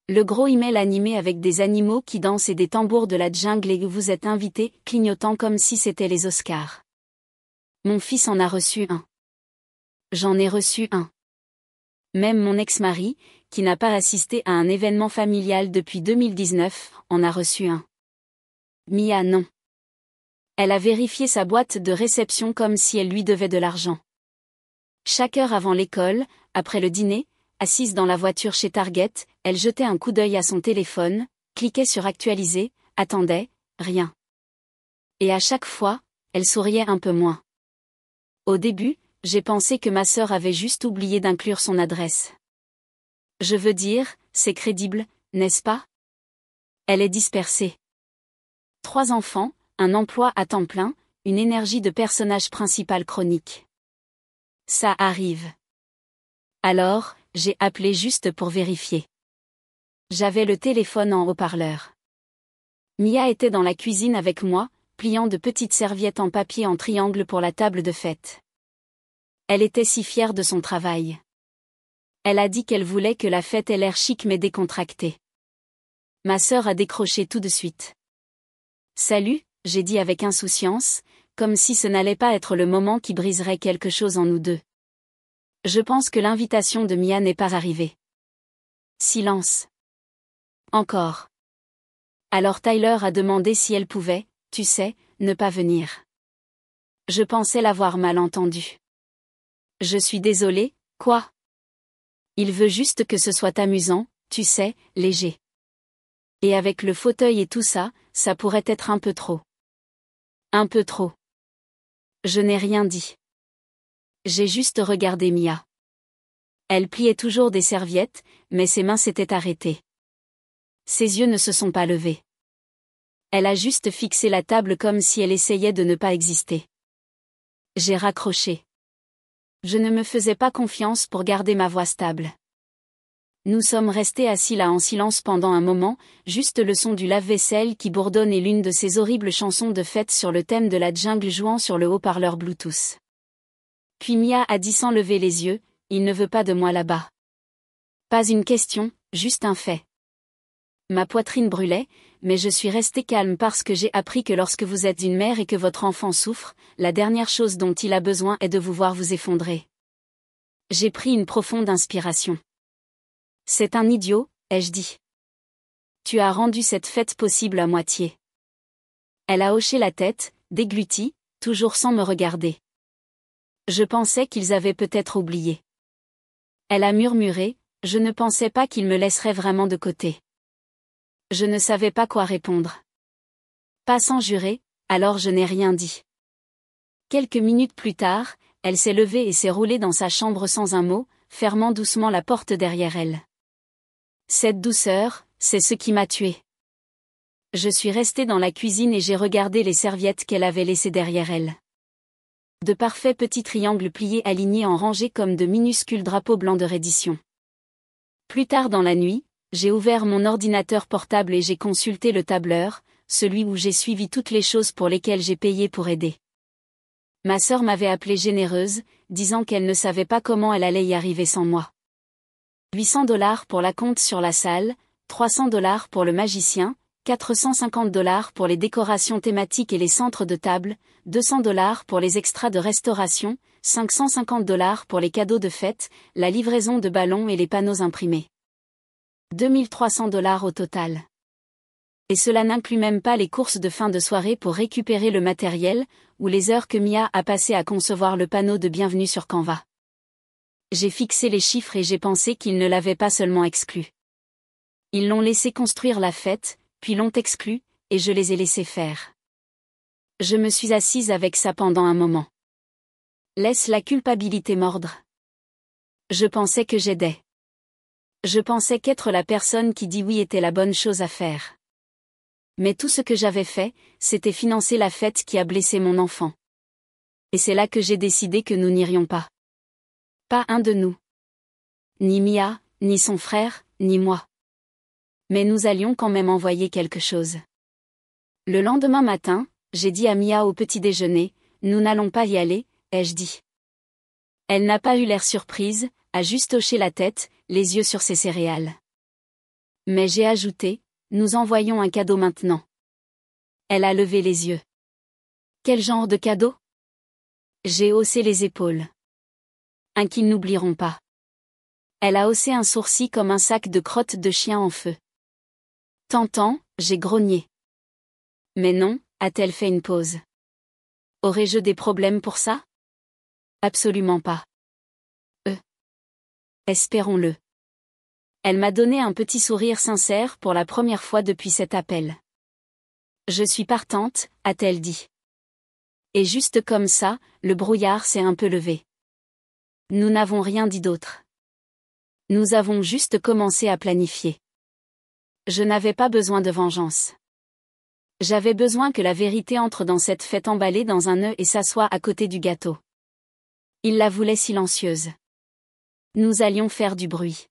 Le gros email animé avec des animaux qui dansent et des tambours de la jungle et vous êtes invité, clignotant comme si c'était les Oscars. Mon fils en a reçu un. J'en ai reçu un. Même mon ex-mari, qui n'a pas assisté à un événement familial depuis 2019, en a reçu un. Mia non. Elle a vérifié sa boîte de réception comme si elle lui devait de l'argent. Chaque heure avant l'école, après le dîner, assise dans la voiture chez Target, elle jetait un coup d'œil à son téléphone, cliquait sur actualiser, attendait, rien. Et à chaque fois, elle souriait un peu moins. Au début, j'ai pensé que ma sœur avait juste oublié d'inclure son adresse. Je veux dire, c'est crédible, n'est-ce pas? Elle est dispersée. 3 enfants, un emploi à temps plein, une énergie de personnage principal chronique. Ça arrive. Alors, j'ai appelé juste pour vérifier. J'avais le téléphone en haut-parleur. Mia était dans la cuisine avec moi, pliant de petites serviettes en papier en triangle pour la table de fête. Elle était si fière de son travail. Elle a dit qu'elle voulait que la fête ait l'air chic mais décontractée. Ma sœur a décroché tout de suite. Salut, j'ai dit avec insouciance, comme si ce n'allait pas être le moment qui briserait quelque chose en nous deux. Je pense que l'invitation de Mia n'est pas arrivée. Silence. Encore. Alors Tyler a demandé si elle pouvait, tu sais, ne pas venir. Je pensais l'avoir mal entendu. Je suis désolée, quoi? Il veut juste que ce soit amusant, tu sais, léger. Et avec le fauteuil et tout ça, ça pourrait être un peu trop. Un peu trop. Je n'ai rien dit. J'ai juste regardé Mia. Elle pliait toujours des serviettes, mais ses mains s'étaient arrêtées. Ses yeux ne se sont pas levés. Elle a juste fixé la table comme si elle essayait de ne pas exister. J'ai raccroché. Je ne me faisais pas confiance pour garder ma voix stable. Nous sommes restés assis là en silence pendant un moment, juste le son du lave-vaisselle qui bourdonne et l'une de ces horribles chansons de fête sur le thème de la jungle jouant sur le haut-parleur Bluetooth. Puis Mia a dit sans lever les yeux, il ne veut pas de moi là-bas. Pas une question, juste un fait. Ma poitrine brûlait, mais je suis restée calme parce que j'ai appris que lorsque vous êtes une mère et que votre enfant souffre, la dernière chose dont il a besoin est de vous voir vous effondrer. J'ai pris une profonde inspiration. C'est un idiot, ai-je dit. Tu as rendu cette fête possible à moitié. Elle a hoché la tête, déglutie, toujours sans me regarder. Je pensais qu'ils avaient peut-être oublié. Elle a murmuré, je ne pensais pas qu'ils me laisseraient vraiment de côté. Je ne savais pas quoi répondre. Pas sans jurer, alors je n'ai rien dit. Quelques minutes plus tard, elle s'est levée et s'est roulée dans sa chambre sans un mot, fermant doucement la porte derrière elle. Cette douceur, c'est ce qui m'a tuée. Je suis restée dans la cuisine et j'ai regardé les serviettes qu'elle avait laissées derrière elle. De parfaits petits triangles pliés alignés en rangées comme de minuscules drapeaux blancs de reddition. Plus tard dans la nuit, j'ai ouvert mon ordinateur portable et j'ai consulté le tableur, celui où j'ai suivi toutes les choses pour lesquelles j'ai payé pour aider. Ma sœur m'avait appelée généreuse, disant qu'elle ne savait pas comment elle allait y arriver sans moi. 800$ pour la compte sur la salle, 300$ pour le magicien, 450$ pour les décorations thématiques et les centres de table, 200$ pour les extras de restauration, 550$ pour les cadeaux de fête, la livraison de ballons et les panneaux imprimés. 2300$ au total. Et cela n'inclut même pas les courses de fin de soirée pour récupérer le matériel, ou les heures que Mia a passées à concevoir le panneau de bienvenue sur Canva. J'ai fixé les chiffres et j'ai pensé qu'ils ne l'avaient pas seulement exclu. Ils l'ont laissé construire la fête, puis l'ont exclu, et je les ai laissés faire. Je me suis assise avec ça pendant un moment. Laisse la culpabilité mordre. Je pensais que j'aidais. Je pensais qu'être la personne qui dit oui était la bonne chose à faire. Mais tout ce que j'avais fait, c'était financer la fête qui a blessé mon enfant. Et c'est là que j'ai décidé que nous n'irions pas. Pas un de nous. Ni Mia, ni son frère, ni moi. Mais nous allions quand même envoyer quelque chose. Le lendemain matin, j'ai dit à Mia au petit déjeuner, nous n'allons pas y aller, ai-je dit. Elle n'a pas eu l'air surprise, a juste hoché la tête, les yeux sur ses céréales. Mais j'ai ajouté, nous envoyons un cadeau maintenant. Elle a levé les yeux. Quel genre de cadeau? J'ai haussé les épaules. Un qu'ils n'oublieront pas. Elle a haussé un sourcil comme un sac de crottes de chien en feu. T'entends, j'ai grogné. Mais non, a-t-elle fait une pause. Aurais-je des problèmes pour ça? Absolument pas. Espérons-le. Elle m'a donné un petit sourire sincère pour la première fois depuis cet appel. Je suis partante, a-t-elle dit. Et juste comme ça, le brouillard s'est un peu levé. Nous n'avons rien dit d'autre. Nous avons juste commencé à planifier. Je n'avais pas besoin de vengeance. J'avais besoin que la vérité entre dans cette fête emballée dans un œuf et s'assoie à côté du gâteau. Il la voulait silencieuse. Nous allions faire du bruit.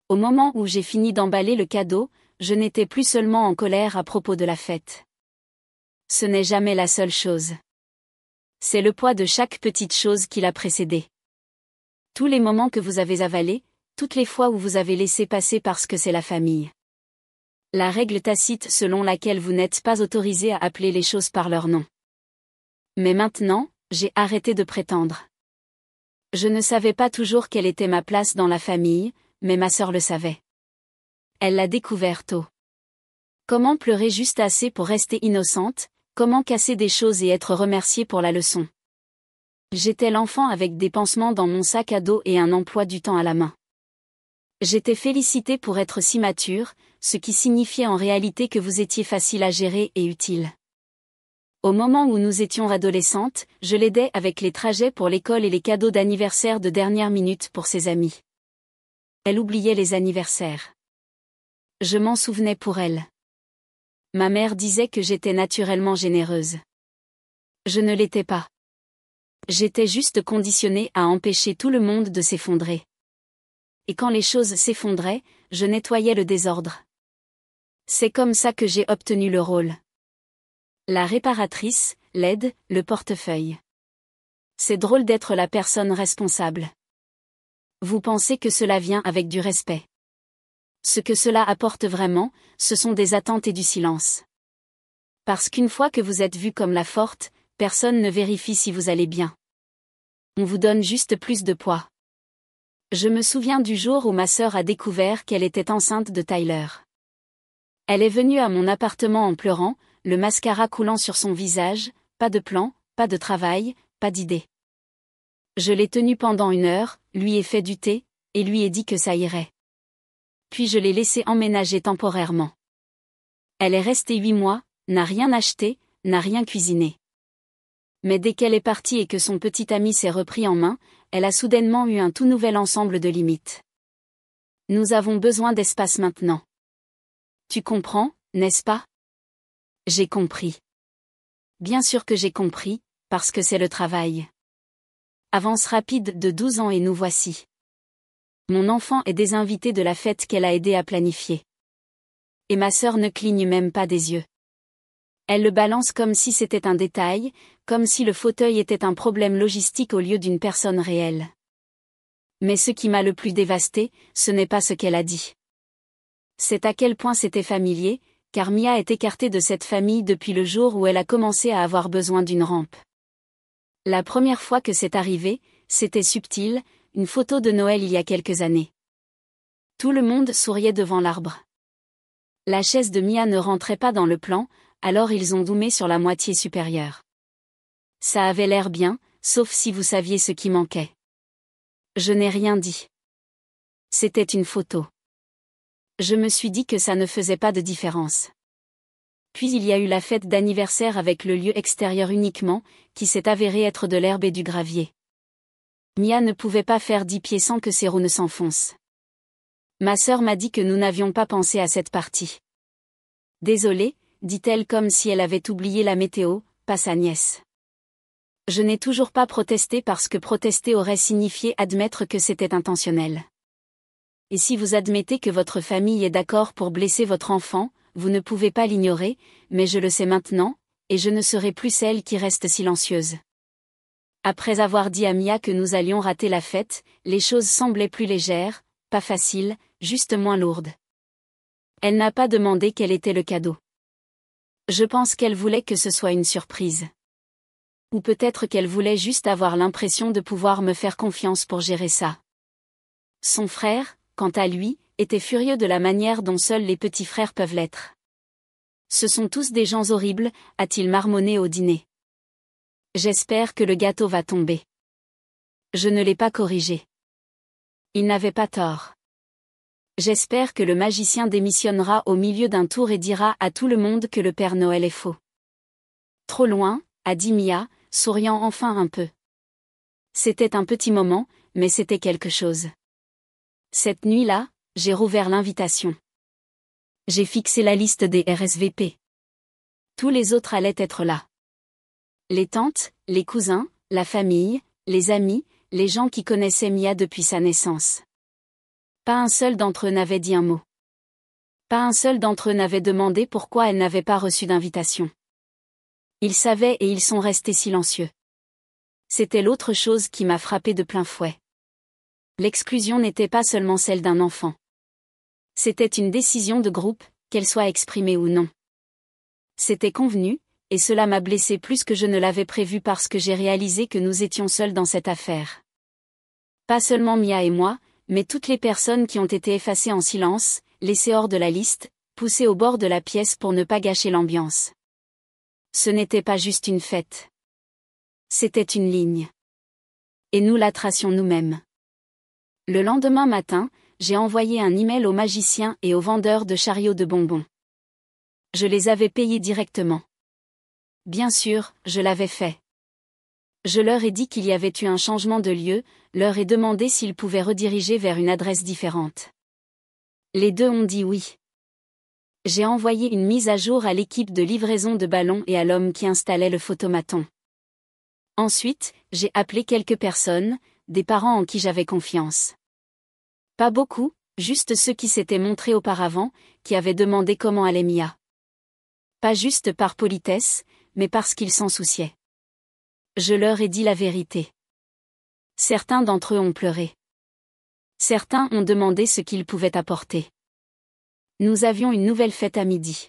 Au moment où j'ai fini d'emballer le cadeau, je n'étais plus seulement en colère à propos de la fête. Ce n'est jamais la seule chose. C'est le poids de chaque petite chose qui l'a précédée. Tous les moments que vous avez avalés, toutes les fois où vous avez laissé passer parce que c'est la famille. La règle tacite selon laquelle vous n'êtes pas autorisé à appeler les choses par leur nom. Mais maintenant, j'ai arrêté de prétendre. Je ne savais pas toujours quelle était ma place dans la famille, mais ma sœur le savait. Elle l'a découvert tôt. Comment pleurer juste assez pour rester innocente, comment casser des choses et être remerciée pour la leçon. J'étais l'enfant avec des pansements dans mon sac à dos et un emploi du temps à la main. J'étais félicitée pour être si mature, ce qui signifiait en réalité que vous étiez facile à gérer et utile. Au moment où nous étions adolescentes, je l'aidais avec les trajets pour l'école et les cadeaux d'anniversaire de dernière minute pour ses amis. Elle oubliait les anniversaires. Je m'en souvenais pour elle. Ma mère disait que j'étais naturellement généreuse. Je ne l'étais pas. J'étais juste conditionnée à empêcher tout le monde de s'effondrer. Et quand les choses s'effondraient, je nettoyais le désordre. C'est comme ça que j'ai obtenu le rôle. La réparatrice, l'aide, le portefeuille. C'est drôle d'être la personne responsable. Vous pensez que cela vient avec du respect. Ce que cela apporte vraiment, ce sont des attentes et du silence. Parce qu'une fois que vous êtes vue comme la forte, personne ne vérifie si vous allez bien. On vous donne juste plus de poids. Je me souviens du jour où ma sœur a découvert qu'elle était enceinte de Tyler. Elle est venue à mon appartement en pleurant, le mascara coulant sur son visage, pas de plan, pas de travail, pas d'idée. Je l'ai tenue pendant 1 heure, lui ai fait du thé, et lui ai dit que ça irait. Puis je l'ai laissée emménager temporairement. Elle est restée 8 mois, n'a rien acheté, n'a rien cuisiné. Mais dès qu'elle est partie et que son petit ami s'est repris en main, elle a soudainement eu un tout nouvel ensemble de limites. Nous avons besoin d'espace maintenant. Tu comprends, n'est-ce pas? J'ai compris. Bien sûr que j'ai compris, parce que c'est le travail. Avance rapide de 12 ans et nous voici. Mon enfant est désinvité de la fête qu'elle a aidé à planifier. Et ma sœur ne cligne même pas des yeux. Elle le balance comme si c'était un détail, comme si le fauteuil était un problème logistique au lieu d'une personne réelle. Mais ce qui m'a le plus dévasté, ce n'est pas ce qu'elle a dit. C'est à quel point c'était familier, car Mia est écartée de cette famille depuis le jour où elle a commencé à avoir besoin d'une rampe. La première fois que c'est arrivé, c'était subtil, une photo de Noël il y a quelques années. Tout le monde souriait devant l'arbre. La chaise de Mia ne rentrait pas dans le plan, alors ils ont zoomé sur la moitié supérieure. Ça avait l'air bien, sauf si vous saviez ce qui manquait. Je n'ai rien dit. C'était une photo. Je me suis dit que ça ne faisait pas de différence. Puis il y a eu la fête d'anniversaire avec le lieu extérieur uniquement, qui s'est avéré être de l'herbe et du gravier. Mia ne pouvait pas faire 10 pieds sans que ses roues ne s'enfoncent. Ma sœur m'a dit que nous n'avions pas pensé à cette partie. Désolée, dit-elle comme si elle avait oublié la météo, pas sa nièce. Je n'ai toujours pas protesté parce que protester aurait signifié admettre que c'était intentionnel. Et si vous admettez que votre famille est d'accord pour blesser votre enfant, vous ne pouvez pas l'ignorer, mais je le sais maintenant, et je ne serai plus celle qui reste silencieuse. Après avoir dit à Mia que nous allions rater la fête, les choses semblaient plus légères, pas faciles, juste moins lourdes. Elle n'a pas demandé quel était le cadeau. Je pense qu'elle voulait que ce soit une surprise. Ou peut-être qu'elle voulait juste avoir l'impression de pouvoir me faire confiance pour gérer ça. Son frère, quant à lui, était furieux de la manière dont seuls les petits frères peuvent l'être. Ce sont tous des gens horribles, a-t-il marmonné au dîner. J'espère que le gâteau va tomber. Je ne l'ai pas corrigé. Il n'avait pas tort. J'espère que le magicien démissionnera au milieu d'un tour et dira à tout le monde que le Père Noël est faux. Trop loin, a dit Mia, souriant enfin un peu. C'était un petit moment, mais c'était quelque chose. Cette nuit-là, j'ai rouvert l'invitation. J'ai fixé la liste des RSVP. Tous les autres allaient être là. Les tantes, les cousins, la famille, les amis, les gens qui connaissaient Mia depuis sa naissance. Pas un seul d'entre eux n'avait dit un mot. Pas un seul d'entre eux n'avait demandé pourquoi elle n'avait pas reçu d'invitation. Ils savaient et ils sont restés silencieux. C'était l'autre chose qui m'a frappé de plein fouet. L'exclusion n'était pas seulement celle d'un enfant. C'était une décision de groupe, qu'elle soit exprimée ou non. C'était convenu, et cela m'a blessé plus que je ne l'avais prévu parce que j'ai réalisé que nous étions seuls dans cette affaire. Pas seulement Mia et moi, mais toutes les personnes qui ont été effacées en silence, laissées hors de la liste, poussées au bord de la pièce pour ne pas gâcher l'ambiance. Ce n'était pas juste une fête. C'était une ligne. Et nous la tracions nous-mêmes. Le lendemain matin, j'ai envoyé un email aux magiciens et aux vendeurs de chariots de bonbons. Je les avais payés directement. Bien sûr, je l'avais fait. Je leur ai dit qu'il y avait eu un changement de lieu, leur ai demandé s'ils pouvaient rediriger vers une adresse différente. Les deux ont dit oui. J'ai envoyé une mise à jour à l'équipe de livraison de ballons et à l'homme qui installait le photomaton. Ensuite, j'ai appelé quelques personnes, des parents en qui j'avais confiance. Pas beaucoup, juste ceux qui s'étaient montrés auparavant, qui avaient demandé comment allait Mia. Pas juste par politesse, mais parce qu'ils s'en souciaient. Je leur ai dit la vérité. Certains d'entre eux ont pleuré. Certains ont demandé ce qu'ils pouvaient apporter. Nous avions une nouvelle fête à midi.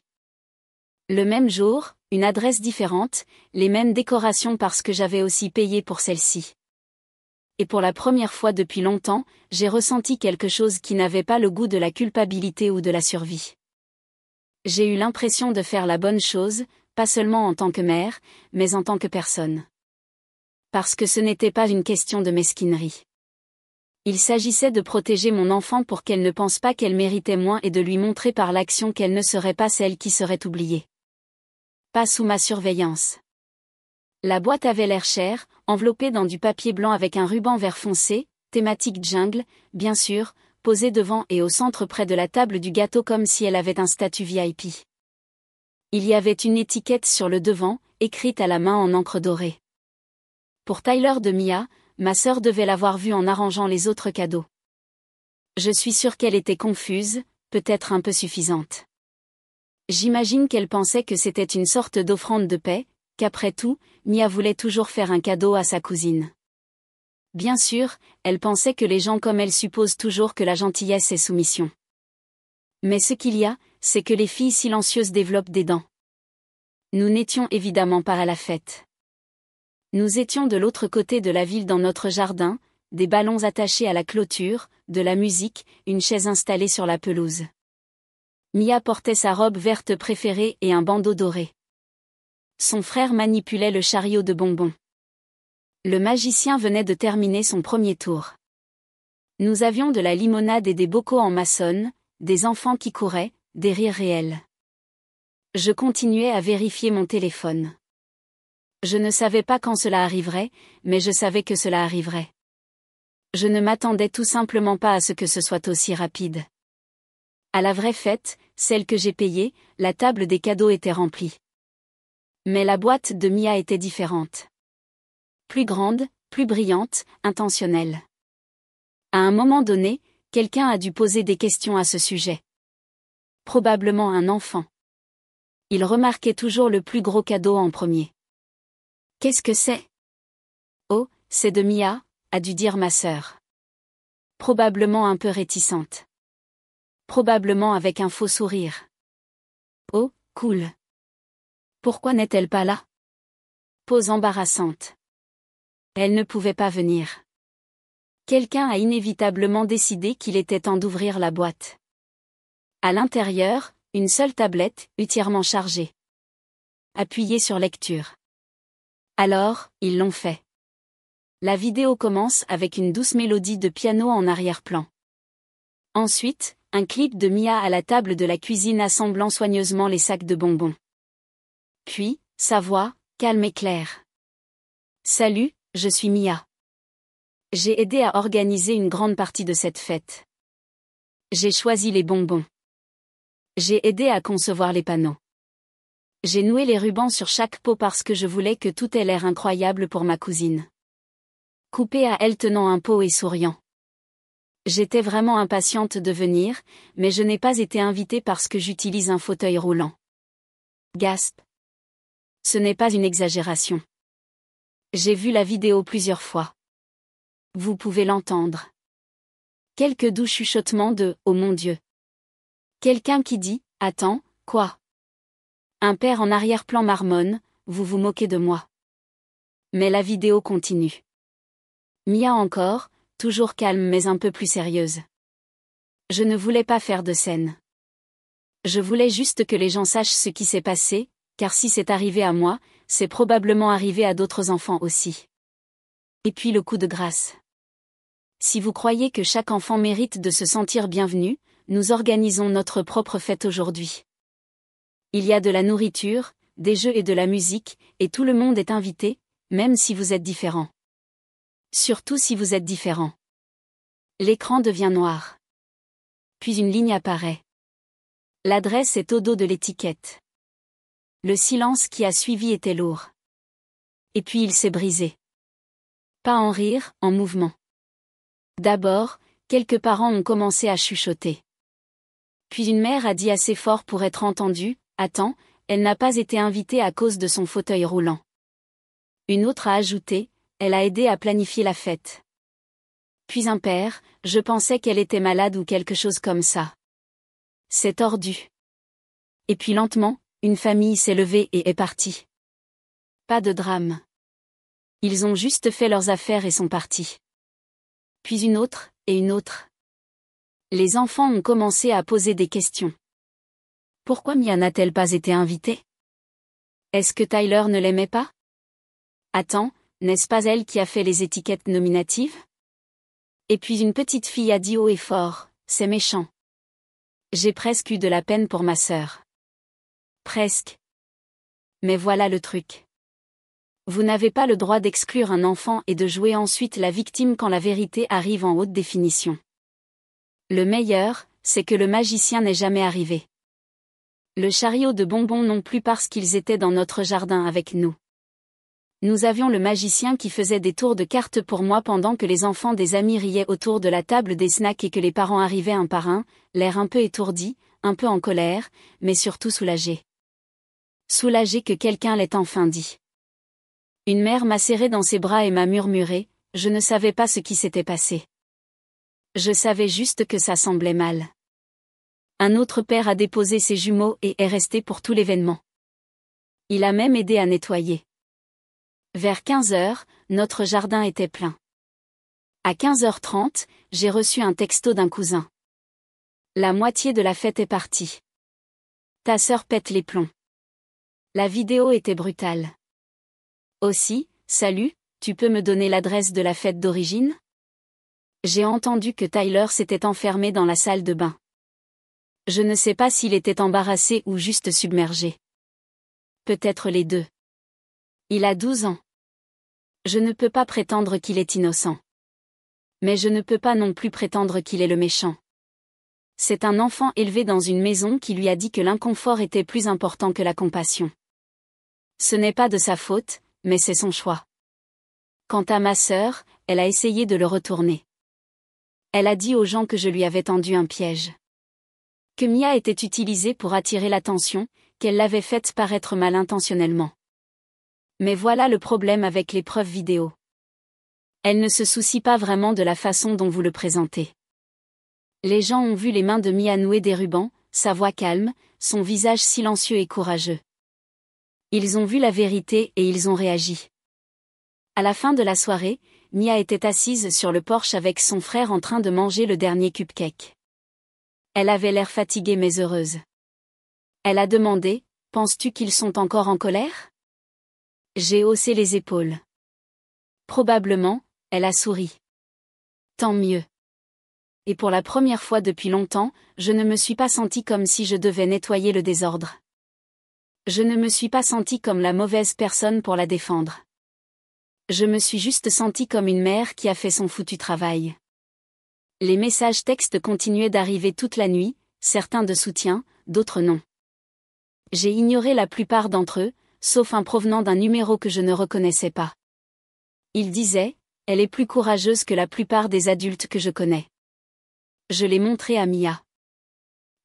Le même jour, une adresse différente, les mêmes décorations parce que j'avais aussi payé pour celle-ci. Et pour la première fois depuis longtemps, j'ai ressenti quelque chose qui n'avait pas le goût de la culpabilité ou de la survie. J'ai eu l'impression de faire la bonne chose, pas seulement en tant que mère, mais en tant que personne. Parce que ce n'était pas une question de mesquinerie. Il s'agissait de protéger mon enfant pour qu'elle ne pense pas qu'elle méritait moins et de lui montrer par l'action qu'elle ne serait pas celle qui serait oubliée. Pas sous ma surveillance. La boîte avait l'air chère, enveloppée dans du papier blanc avec un ruban vert foncé, thématique jungle, bien sûr, posée devant et au centre près de la table du gâteau comme si elle avait un statut VIP. Il y avait une étiquette sur le devant, écrite à la main en encre dorée. Pour Tyler de Mia, ma sœur devait l'avoir vue en arrangeant les autres cadeaux. Je suis sûre qu'elle était confuse, peut-être un peu suffisante. J'imagine qu'elle pensait que c'était une sorte d'offrande de paix, qu'après tout, Mia voulait toujours faire un cadeau à sa cousine. Bien sûr, elle pensait que les gens comme elle supposent toujours que la gentillesse est soumission. Mais ce qu'il y a, c'est que les filles silencieuses développent des dents. Nous n'étions évidemment pas à la fête. Nous étions de l'autre côté de la ville dans notre jardin, des ballons attachés à la clôture, de la musique, une chaise installée sur la pelouse. Mia portait sa robe verte préférée et un bandeau doré. Son frère manipulait le chariot de bonbons. Le magicien venait de terminer son premier tour. Nous avions de la limonade et des bocaux en maçonne, des enfants qui couraient, des rires réels. Je continuais à vérifier mon téléphone. Je ne savais pas quand cela arriverait, mais je savais que cela arriverait. Je ne m'attendais tout simplement pas à ce que ce soit aussi rapide. À la vraie fête, celle que j'ai payée, la table des cadeaux était remplie. Mais la boîte de Mia était différente. Plus grande, plus brillante, intentionnelle. À un moment donné, quelqu'un a dû poser des questions à ce sujet. Probablement un enfant. Il remarquait toujours le plus gros cadeau en premier. Qu'est-ce que c'est ? Oh, c'est de Mia, a dû dire ma sœur. Probablement un peu réticente. probablement avec un faux sourire. Oh, cool. Pourquoi n'est-elle pas là? Pause embarrassante. Elle ne pouvait pas venir. Quelqu'un a inévitablement décidé qu'il était temps d'ouvrir la boîte. À l'intérieur, une seule tablette, entièrement chargée. Appuyez sur lecture. Alors, ils l'ont fait. La vidéo commence avec une douce mélodie de piano en arrière-plan. Ensuite, un clip de Mia à la table de la cuisine assemblant soigneusement les sacs de bonbons. Puis, sa voix, calme et claire. Salut, je suis Mia. J'ai aidé à organiser une grande partie de cette fête. J'ai choisi les bonbons. J'ai aidé à concevoir les panneaux. J'ai noué les rubans sur chaque pot parce que je voulais que tout ait l'air incroyable pour ma cousine. Coupé à elle tenant un pot et souriant. J'étais vraiment impatiente de venir, mais je n'ai pas été invitée parce que j'utilise un fauteuil roulant. Gasp. Ce n'est pas une exagération. J'ai vu la vidéo plusieurs fois. Vous pouvez l'entendre. Quelques doux chuchotements de « Oh mon Dieu ». Quelqu'un qui dit « Attends, quoi ?» Un père en arrière-plan marmonne « Vous vous moquez de moi ». Mais la vidéo continue. Mia encore, toujours calme mais un peu plus sérieuse. Je ne voulais pas faire de scène. Je voulais juste que les gens sachent ce qui s'est passé, car si c'est arrivé à moi, c'est probablement arrivé à d'autres enfants aussi. Et puis le coup de grâce. Si vous croyez que chaque enfant mérite de se sentir bienvenu, nous organisons notre propre fête aujourd'hui. Il y a de la nourriture, des jeux et de la musique, et tout le monde est invité, même si vous êtes différent. Surtout si vous êtes différent. L'écran devient noir. Puis une ligne apparaît. L'adresse est au dos de l'étiquette. Le silence qui a suivi était lourd. Et puis il s'est brisé. Pas en rire, en mouvement. D'abord, quelques parents ont commencé à chuchoter. Puis une mère a dit assez fort pour être entendue, « Attends, elle n'a pas été invitée à cause de son fauteuil roulant. » Une autre a ajouté, « Elle a aidé à planifier la fête. » Puis un père, « Je pensais qu'elle était malade ou quelque chose comme ça. » C'est tordu. Et puis lentement, une famille s'est levée et est partie. Pas de drame. Ils ont juste fait leurs affaires et sont partis. Puis une autre, et une autre. Les enfants ont commencé à poser des questions. Pourquoi Mia n'a-t-elle pas été invitée? Est-ce que Tyler ne l'aimait pas? Attends, n'est-ce pas elle qui a fait les étiquettes nominatives? Et puis une petite fille a dit haut et fort, c'est méchant. J'ai presque eu de la peine pour ma sœur. Presque. Mais voilà le truc. Vous n'avez pas le droit d'exclure un enfant et de jouer ensuite la victime quand la vérité arrive en haute définition. Le meilleur, c'est que le magicien n'est jamais arrivé. Le chariot de bonbons non plus parce qu'ils étaient dans notre jardin avec nous. Nous avions le magicien qui faisait des tours de cartes pour moi pendant que les enfants des amis riaient autour de la table des snacks et que les parents arrivaient un par un, l'air un peu étourdi, un peu en colère, mais surtout soulagé. Soulagé que quelqu'un l'ait enfin dit. Une mère m'a serré dans ses bras et m'a murmuré, je ne savais pas ce qui s'était passé. Je savais juste que ça semblait mal. Un autre père a déposé ses jumeaux et est resté pour tout l'événement. Il a même aidé à nettoyer. Vers 15h, notre jardin était plein. À 15h30, j'ai reçu un texto d'un cousin. La moitié de la fête est partie. Ta sœur pète les plombs. La vidéo était brutale. Aussi, salut, tu peux me donner l'adresse de la fête d'origine? J'ai entendu que Tyler s'était enfermé dans la salle de bain. Je ne sais pas s'il était embarrassé ou juste submergé. Peut-être les deux. Il a 12 ans. Je ne peux pas prétendre qu'il est innocent. Mais je ne peux pas non plus prétendre qu'il est le méchant. C'est un enfant élevé dans une maison qui lui a dit que l'inconfort était plus important que la compassion. Ce n'est pas de sa faute, mais c'est son choix. Quant à ma sœur, elle a essayé de le retourner. Elle a dit aux gens que je lui avais tendu un piège. Que Mia était utilisée pour attirer l'attention, qu'elle l'avait faite paraître mal intentionnellement. Mais voilà le problème avec les preuves vidéo. Elle ne se soucie pas vraiment de la façon dont vous le présentez. Les gens ont vu les mains de Mia nouer des rubans, sa voix calme, son visage silencieux et courageux. Ils ont vu la vérité et ils ont réagi. À la fin de la soirée, Mia était assise sur le porche avec son frère en train de manger le dernier cupcake. Elle avait l'air fatiguée mais heureuse. Elle a demandé, « Penses-tu qu'ils sont encore en colère ?» J'ai haussé les épaules. Probablement, elle a souri. Tant mieux. Et pour la première fois depuis longtemps, je ne me suis pas sentie comme si je devais nettoyer le désordre. Je ne me suis pas sentie comme la mauvaise personne pour la défendre. Je me suis juste sentie comme une mère qui a fait son foutu travail. Les messages textes continuaient d'arriver toute la nuit, certains de soutien, d'autres non. J'ai ignoré la plupart d'entre eux, sauf un provenant d'un numéro que je ne reconnaissais pas. Il disait, « Elle est plus courageuse que la plupart des adultes que je connais. » Je l'ai montré à Mia.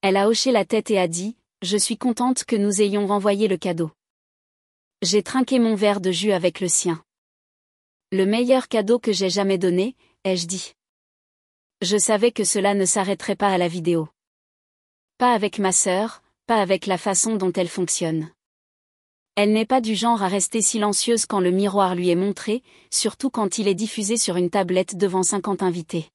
Elle a hoché la tête et a dit, « Je suis contente que nous ayons renvoyé le cadeau. » J'ai trinqué mon verre de jus avec le sien. Le meilleur cadeau que j'ai jamais donné, ai-je dit. Je savais que cela ne s'arrêterait pas à la vidéo. Pas avec ma sœur, pas avec la façon dont elle fonctionne. Elle n'est pas du genre à rester silencieuse quand le miroir lui est montré, surtout quand il est diffusé sur une tablette devant 50 invités.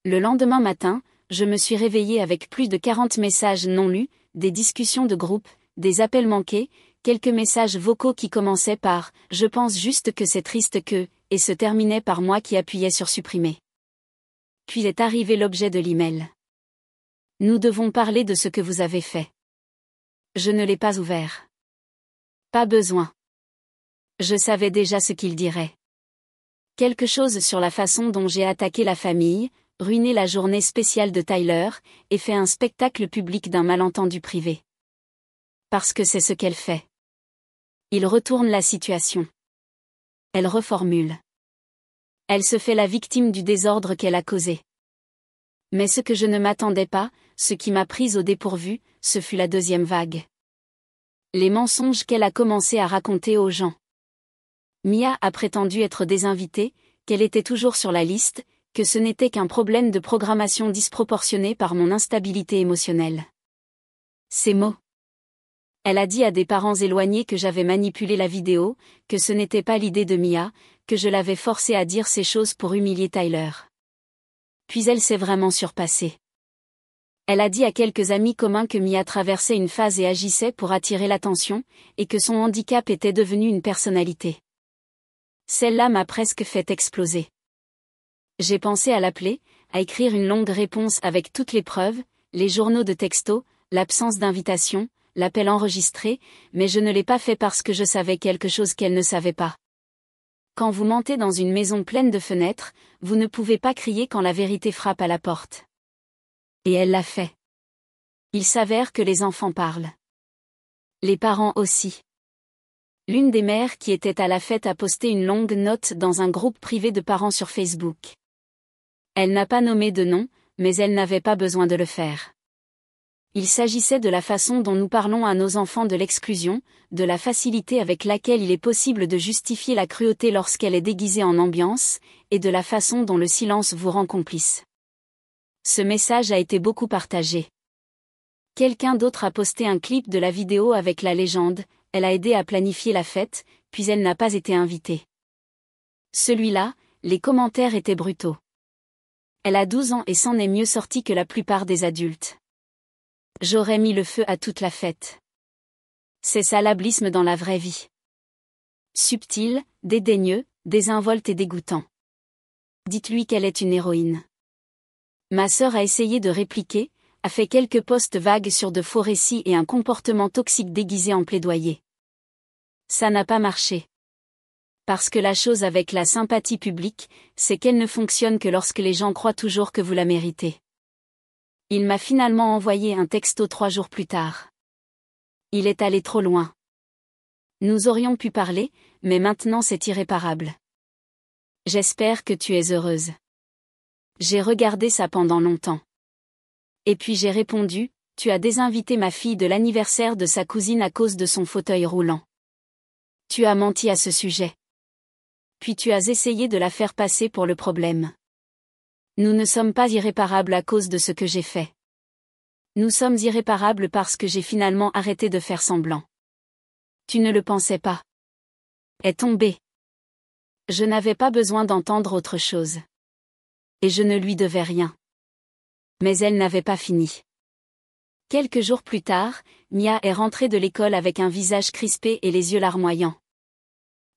Le lendemain matin, je me suis réveillée avec plus de 40 messages non lus, des discussions de groupe, des appels manqués, quelques messages vocaux qui commençaient par « Je pense juste que c'est triste que » et se terminaient par moi qui appuyais sur supprimer. Puis est arrivé l'objet de l'email. Nous devons parler de ce que vous avez fait. Je ne l'ai pas ouvert. Pas besoin. Je savais déjà ce qu'il dirait. Quelque chose sur la façon dont j'ai attaqué la famille, ruiné la journée spéciale de Tyler, et fait un spectacle public d'un malentendu privé. Parce que c'est ce qu'elle fait. Il retourne la situation. Elle reformule. Elle se fait la victime du désordre qu'elle a causé. Mais ce que je ne m'attendais pas, ce qui m'a prise au dépourvu, ce fut la deuxième vague. Les mensonges qu'elle a commencé à raconter aux gens. Mia a prétendu être désinvitée, qu'elle était toujours sur la liste, que ce n'était qu'un problème de programmation disproportionné par mon instabilité émotionnelle. Ces mots. Elle a dit à des parents éloignés que j'avais manipulé la vidéo, que ce n'était pas l'idée de Mia, que je l'avais forcée à dire ces choses pour humilier Tyler. Puis elle s'est vraiment surpassée. Elle a dit à quelques amis communs que Mia traversait une phase et agissait pour attirer l'attention, et que son handicap était devenu une personnalité. Celle-là m'a presque fait exploser. J'ai pensé à l'appeler, à écrire une longue réponse avec toutes les preuves, les journaux de texto, l'absence d'invitation, l'appel enregistré, mais je ne l'ai pas fait parce que je savais quelque chose qu'elle ne savait pas. Quand vous mentez dans une maison pleine de fenêtres, vous ne pouvez pas crier quand la vérité frappe à la porte. Et elle l'a fait. Il s'avère que les enfants parlent. Les parents aussi. L'une des mères qui était à la fête a posté une longue note dans un groupe privé de parents sur Facebook. Elle n'a pas nommé de nom, mais elle n'avait pas besoin de le faire. Il s'agissait de la façon dont nous parlons à nos enfants de l'exclusion, de la facilité avec laquelle il est possible de justifier la cruauté lorsqu'elle est déguisée en ambiance, et de la façon dont le silence vous rend complice. Ce message a été beaucoup partagé. Quelqu'un d'autre a posté un clip de la vidéo avec la légende « Elle a aidé à planifier la fête, puis elle n'a pas été invitée ». Celui-là, les commentaires étaient brutaux. Elle a 12 ans et s'en est mieux sortie que la plupart des adultes. J'aurais mis le feu à toute la fête. C'est ça l'ablisme dans la vraie vie. Subtil, dédaigneux, désinvolte et dégoûtant. Dites-lui qu'elle est une héroïne. Ma sœur a essayé de répliquer, a fait quelques posts vagues sur de faux récits et un comportement toxique déguisé en plaidoyer. Ça n'a pas marché. Parce que la chose avec la sympathie publique, c'est qu'elle ne fonctionne que lorsque les gens croient toujours que vous la méritez. Il m'a finalement envoyé un texto 3 jours plus tard. Il est allé trop loin. Nous aurions pu parler, mais maintenant c'est irréparable. J'espère que tu es heureuse. J'ai regardé ça pendant longtemps. Et puis j'ai répondu, tu as désinvité ma fille de l'anniversaire de sa cousine à cause de son fauteuil roulant. Tu as menti à ce sujet. Puis tu as essayé de la faire passer pour le problème. Nous ne sommes pas irréparables à cause de ce que j'ai fait. Nous sommes irréparables parce que j'ai finalement arrêté de faire semblant. Tu ne le pensais pas. Est tombé. Je n'avais pas besoin d'entendre autre chose. Et je ne lui devais rien. Mais elle n'avait pas fini. Quelques jours plus tard, Mia est rentrée de l'école avec un visage crispé et les yeux larmoyants.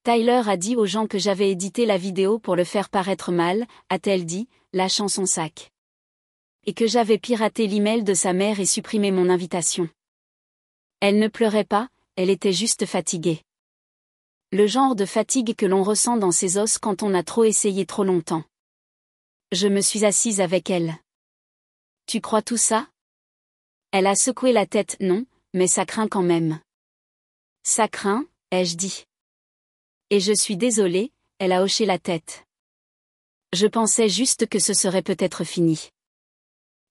Tyler a dit aux gens que j'avais édité la vidéo pour le faire paraître mal, a-t-elle dit, lâchant son sac. Et que j'avais piraté l'email de sa mère et supprimé mon invitation. Elle ne pleurait pas, elle était juste fatiguée. Le genre de fatigue que l'on ressent dans ses os quand on a trop essayé trop longtemps. Je me suis assise avec elle. Tu crois tout ça? Elle a secoué la tête, non, mais ça craint quand même. Ça craint, ai-je dit. Et je suis désolée, elle a hoché la tête. Je pensais juste que ce serait peut-être fini.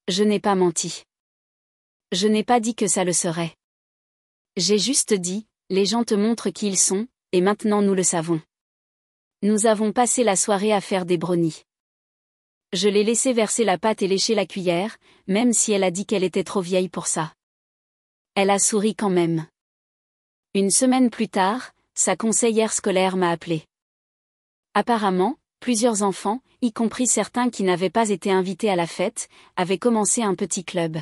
Je n'ai pas menti. Je n'ai pas dit que ça le serait. J'ai juste dit, les gens te montrent qui ils sont, et maintenant nous le savons. Nous avons passé la soirée à faire des brownies. Je l'ai laissé verser la pâte et lécher la cuillère, même si elle a dit qu'elle était trop vieille pour ça. Elle a souri quand même. Une semaine plus tard, sa conseillère scolaire m'a appelé. Apparemment, plusieurs enfants, y compris certains qui n'avaient pas été invités à la fête, avaient commencé un petit club.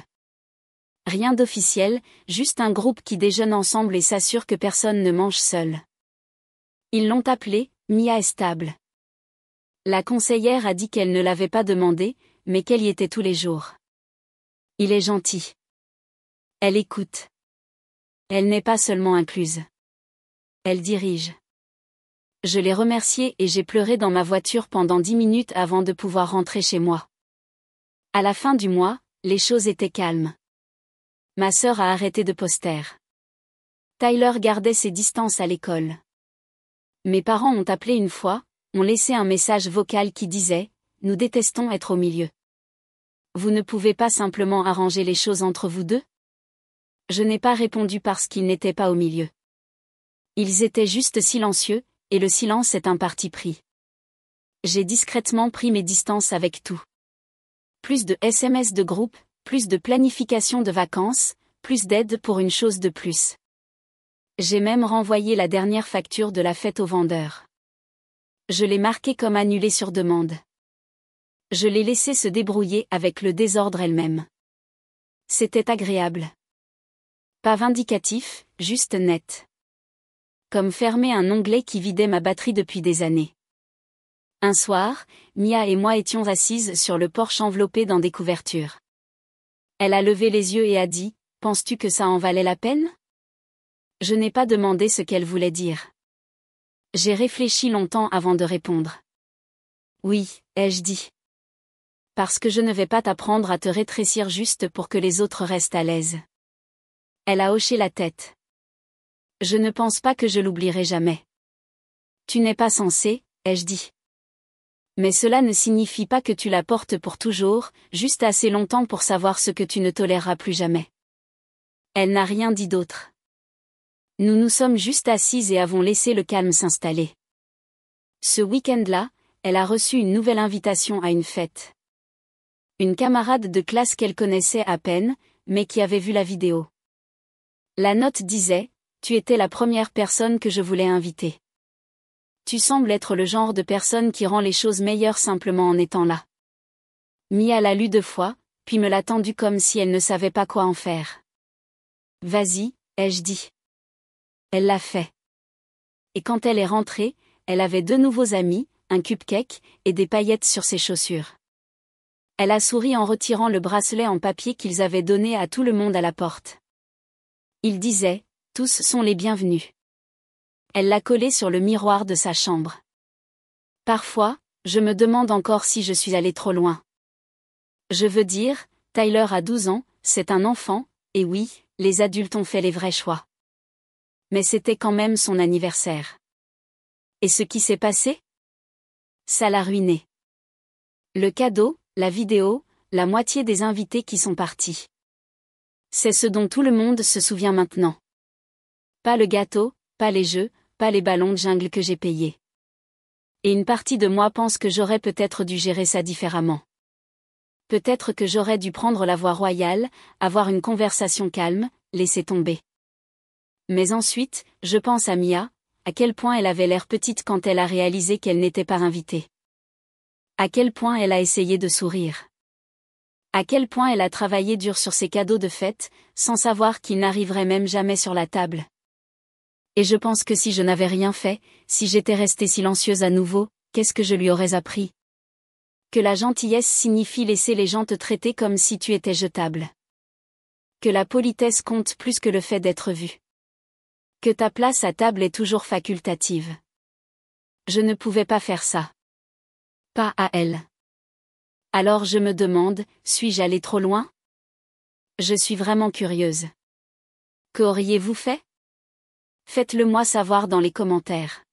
Rien d'officiel, juste un groupe qui déjeune ensemble et s'assure que personne ne mange seul. Ils l'ont appelé « Mia est stable ». La conseillère a dit qu'elle ne l'avait pas demandé, mais qu'elle y était tous les jours. Il est gentil. Elle écoute. Elle n'est pas seulement incluse. Elle dirige. Je l'ai remerciée et j'ai pleuré dans ma voiture pendant 10 minutes avant de pouvoir rentrer chez moi. À la fin du mois, les choses étaient calmes. Ma sœur a arrêté de poster. Tyler gardait ses distances à l'école. Mes parents ont appelé une fois, ont laissé un message vocal qui disait « Nous détestons être au milieu. Vous ne pouvez pas simplement arranger les choses entre vous deux ?» Je n'ai pas répondu parce qu'ils n'étaient pas au milieu. Ils étaient juste silencieux, et le silence est un parti pris. J'ai discrètement pris mes distances avec tout. Plus de SMS de groupe, plus de planification de vacances, plus d'aide pour une chose de plus. J'ai même renvoyé la dernière facture de la fête au vendeur. Je l'ai marquée comme annulée sur demande. Je l'ai laissée se débrouiller avec le désordre elle-même. C'était agréable. Pas vindicatif, juste net. Comme fermer un onglet qui vidait ma batterie depuis des années. Un soir, Mia et moi étions assises sur le porche enveloppées dans des couvertures. Elle a levé les yeux et a dit « Penses-tu que ça en valait la peine ?» Je n'ai pas demandé ce qu'elle voulait dire. J'ai réfléchi longtemps avant de répondre. Oui, ai-je dit. Parce que je ne vais pas t'apprendre à te rétrécir juste pour que les autres restent à l'aise. Elle a hoché la tête. Je ne pense pas que je l'oublierai jamais. Tu n'es pas censé, ai-je dit. Mais cela ne signifie pas que tu la portes pour toujours, juste assez longtemps pour savoir ce que tu ne toléreras plus jamais. Elle n'a rien dit d'autre. Nous nous sommes juste assises et avons laissé le calme s'installer. Ce week-end-là, elle a reçu une nouvelle invitation à une fête. Une camarade de classe qu'elle connaissait à peine, mais qui avait vu la vidéo. La note disait « Tu étais la première personne que je voulais inviter. Tu sembles être le genre de personne qui rend les choses meilleures simplement en étant là. » Mia l'a lu 2 fois, puis me l'a tendu comme si elle ne savait pas quoi en faire. « Vas-y, ai-je dit. » Elle l'a fait. Et quand elle est rentrée, elle avait 2 nouveaux amis, un cupcake, et des paillettes sur ses chaussures. Elle a souri en retirant le bracelet en papier qu'ils avaient donné à tout le monde à la porte. Il disait « Tous sont les bienvenus ». Elle l'a collé sur le miroir de sa chambre. Parfois, je me demande encore si je suis allée trop loin. Je veux dire, Tyler a 12 ans, c'est un enfant, et oui, les adultes ont fait les vrais choix. Mais c'était quand même son anniversaire. Et ce qui s'est passé? Ça l'a ruiné. Le cadeau, la vidéo, la moitié des invités qui sont partis. C'est ce dont tout le monde se souvient maintenant. Pas le gâteau, pas les jeux, pas les ballons de jungle que j'ai payés. Et une partie de moi pense que j'aurais peut-être dû gérer ça différemment. Peut-être que j'aurais dû prendre la voie royale, avoir une conversation calme, laisser tomber. Mais ensuite, je pense à Mia, à quel point elle avait l'air petite quand elle a réalisé qu'elle n'était pas invitée. À quel point elle a essayé de sourire. À quel point elle a travaillé dur sur ses cadeaux de fête, sans savoir qu'ils n'arriveraient même jamais sur la table. Et je pense que si je n'avais rien fait, si j'étais restée silencieuse à nouveau, qu'est-ce que je lui aurais appris? Que la gentillesse signifie laisser les gens te traiter comme si tu étais jetable. Que la politesse compte plus que le fait d'être vu. Que ta place à table est toujours facultative. Je ne pouvais pas faire ça. Pas à elle. Alors je me demande, suis-je allée trop loin? Je suis vraiment curieuse. Qu'auriez-vous fait? Faites-le moi savoir dans les commentaires.